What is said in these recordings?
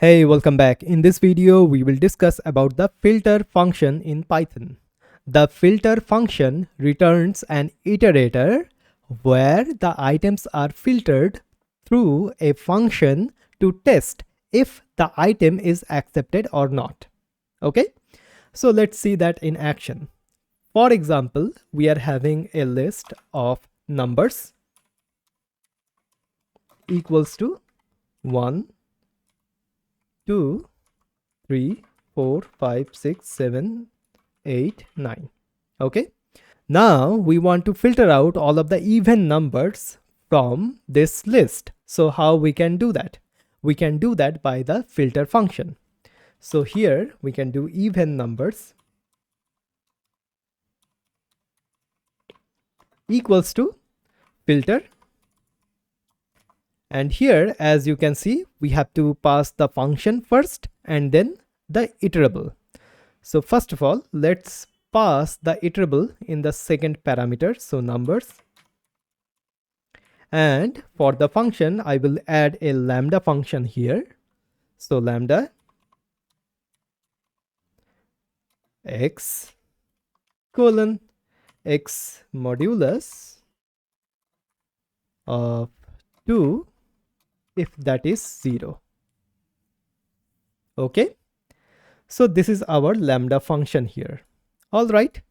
Hey, welcome back. In this video, we will discuss about the filter function in Python. The filter function returns an iterator where the items are filtered through a function to test if the item is accepted or not. Okay, so let's see that in action. For example, we are having a list of numbers equals to 1, 2, 3, 4, 5, 6, 7, 8, 9. Okay. Now we want to filter out all of the even numbers from this list. So how we can do that? We can do that by the filter function. So here we can do even numbers equals to filter. And here, as you can see, we have to pass the function first and then the iterable. So first of all, let's pass the iterable in the second parameter, so numbers. And for the function, I will add a lambda function here. So lambda x colon x modulus of 2 if that is 0. Okay. So this is our lambda function here. All right.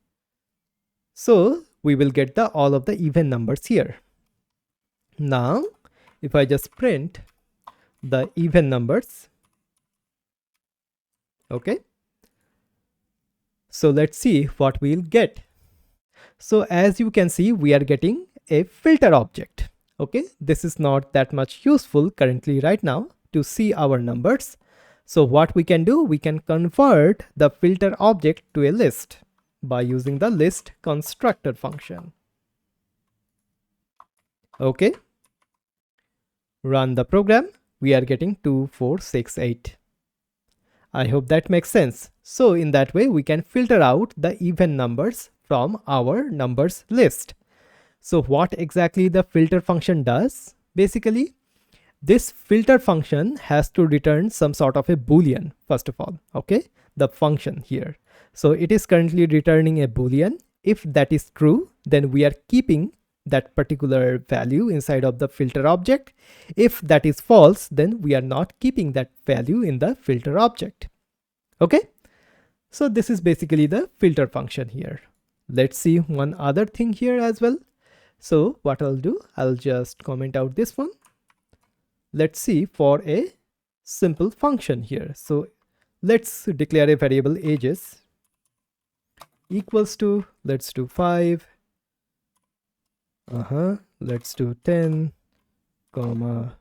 So we will get all of the even numbers here. Now, if I just print the even numbers, okay. So let's see what we'll get. So as you can see, we are getting a filter object. Okay, this is not that much useful currently right now to see our numbers. So what we can do, we can convert the filter object to a list by using the list constructor function. Okay, run the program. We are getting 2, 4, 6, 8. I hope that makes sense. So in that way, we can filter out the even numbers from our numbers list. So what exactly the filter function does? Basically, this filter function has to return some sort of a boolean, first of all, okay? The function here. So it is currently returning a boolean. If that is true, then we are keeping that particular value inside of the filter object. If that is false, then we are not keeping that value in the filter object. Okay? So this is basically the filter function here. Let's see one other thing here as well. So what I'll do, I'll just comment out this one. Let's see for a simple function here. So let's declare a variable ages equals to, let's do 5. Let's do 10, comma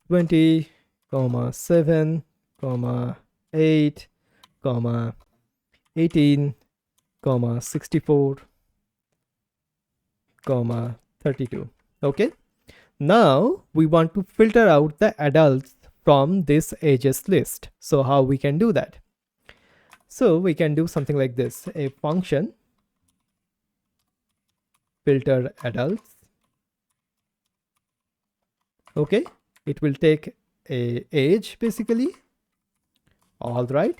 20, comma 7, comma 8, comma 18, comma 64, comma 32. Okay. Now we want to filter out the adults from this ages list. So how we can do that? So we can do something like this, a function filter adults. Okay, it will take a age basically. All right.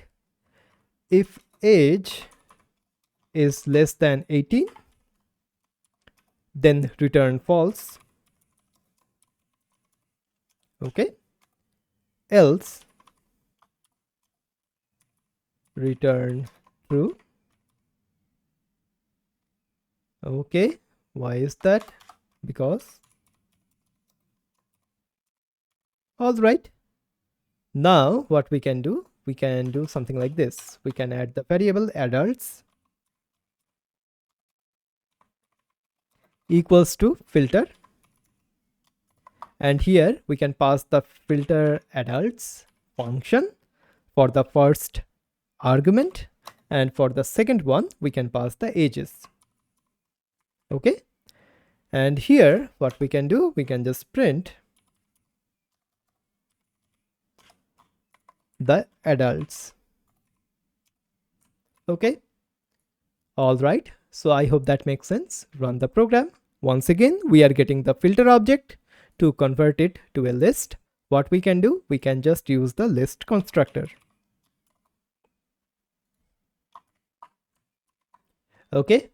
If age is less than 18, then return false. Okay, else return true. Okay, why is that? Because. All right. Now what we can do something like this. We can add the variable adults equals to filter. And here we can pass the filter adults function for the first argument. And for the second one, we can pass the ages. Okay. And here what we can do, we can just print the adults. Okay. All right. So I hope that makes sense. Run the program. Once again, we are getting the filter object to convert it to a list. what we can do, we can just use the list constructor. Okay,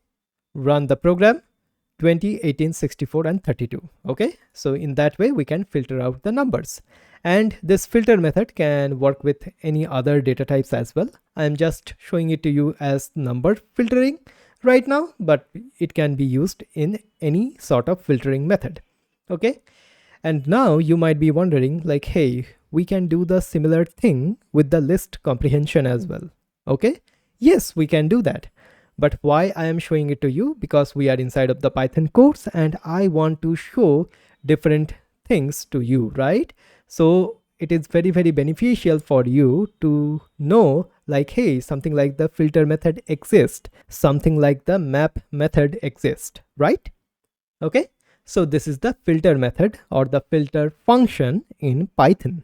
run the program. 20, 18, 64 and 32. Okay, so in that way we can filter out the numbers, and this filter method can work with any other data types as well. I am just showing it to you as number filtering right now, but it can be used in any sort of filtering method. Okay, and now you might be wondering like, hey, we can do the similar thing with the list comprehension as well. Okay, yes, we can do that. But why I am showing it to you? Because we are inside of the Python course and I want to show different things to you, right? So it is very, very beneficial for you to know like, hey, something like the filter method exists, something like the map method exists, right? Okay, so this is the filter method or the filter function in Python.